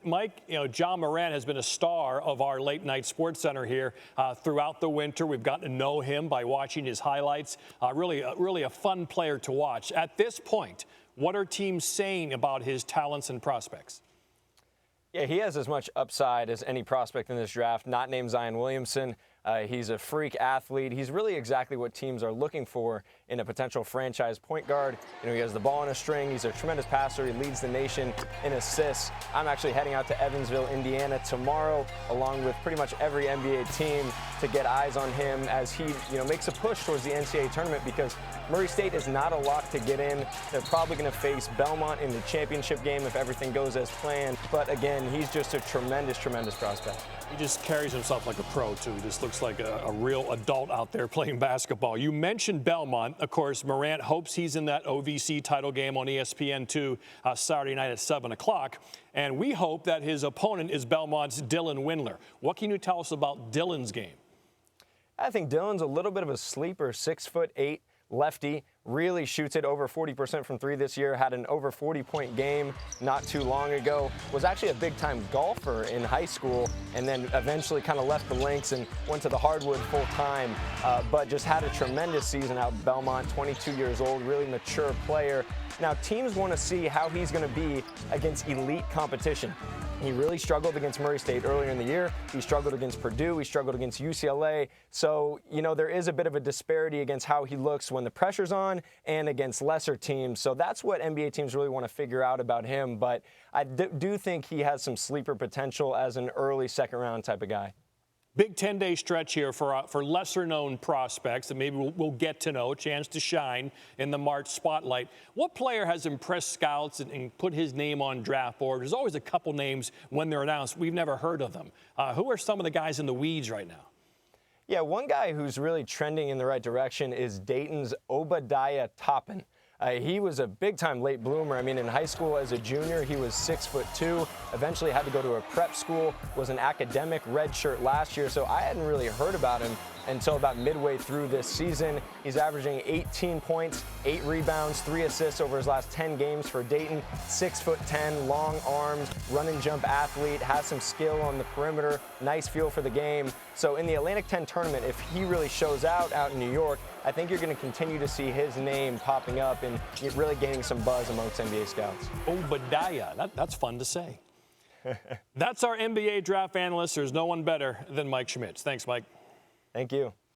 Mike, Ja Morant has been a star of our late night SportsCenter here throughout the winter. We've gotten to know him by watching his highlights. Really a fun player to watch. At this point, what are teams saying about his talents and prospects? Yeah, he has as much upside as any prospect in this draft, not named Zion Williamson. He's a freak athlete. He's really exactly what teams are looking for in a potential franchise point guard. He has the ball in a string. He's a tremendous passer. He leads the nation in assists. I'm actually heading out to Evansville, Indiana tomorrow, along with pretty much every NBA team to get eyes on him as he, makes a push towards the NCAA tournament because Murray State is not a lock to get in. They're probably going to face Belmont in the championship game if everything goes as planned. But again, he's just a tremendous prospect. He just carries himself like a pro, too. He just looks like a real adult out there playing basketball. You mentioned Belmont. Of course, Morant hopes he's in that OVC title game on ESPN2 Saturday night at 7 o'clock. And we hope that his opponent is Belmont's Dylan Windler. What can you tell us about Dylan's game? I think Dylan's a little bit of a sleeper, 6'8" lefty, really shoots it over 40% from three this year, had an over 40-point game not too long ago, was actually a big-time golfer in high school, and then eventually kind of left the links and went to the hardwood full-time, but just had a tremendous season out in Belmont, 22 years old, really mature player. Now, teams want to see how he's going to be against elite competition. He really struggled against Murray State earlier in the year. He struggled against Purdue. He struggled against UCLA. So, there is a bit of a disparity against how he looks when the pressure's on and against lesser teams. So that's what NBA teams really want to figure out about him. But I do think he has some sleeper potential as an early second-round type of guy. Big 10-day stretch here for lesser-known prospects that maybe we'll get to know, a chance to shine in the March spotlight. What player has impressed scouts and put his name on draft board? There's always a couple names when they're announced. We've never heard of them. Who are some of the guys in the weeds right now? Yeah, one guy who's really trending in the right direction is Dayton's Obadiah Toppin. He was a big-time late bloomer. I mean, in high school as a junior, he was 6'2", eventually had to go to a prep school, was an academic redshirt last year, so I hadn't really heard about him until about midway through this season. He's averaging 18 points, 8 rebounds, 3 assists over his last 10 games for Dayton. 6'10", long arms, run and jump athlete, has some skill on the perimeter, nice feel for the game. So in the Atlantic 10 tournament, if he really shows out in New York, I think you're going to continue to see his name popping up and really gaining some buzz amongst NBA scouts. Obadiah, that's fun to say. That's our NBA draft analyst. There's no one better than Mike Schmitz. Thanks, Mike. Thank you.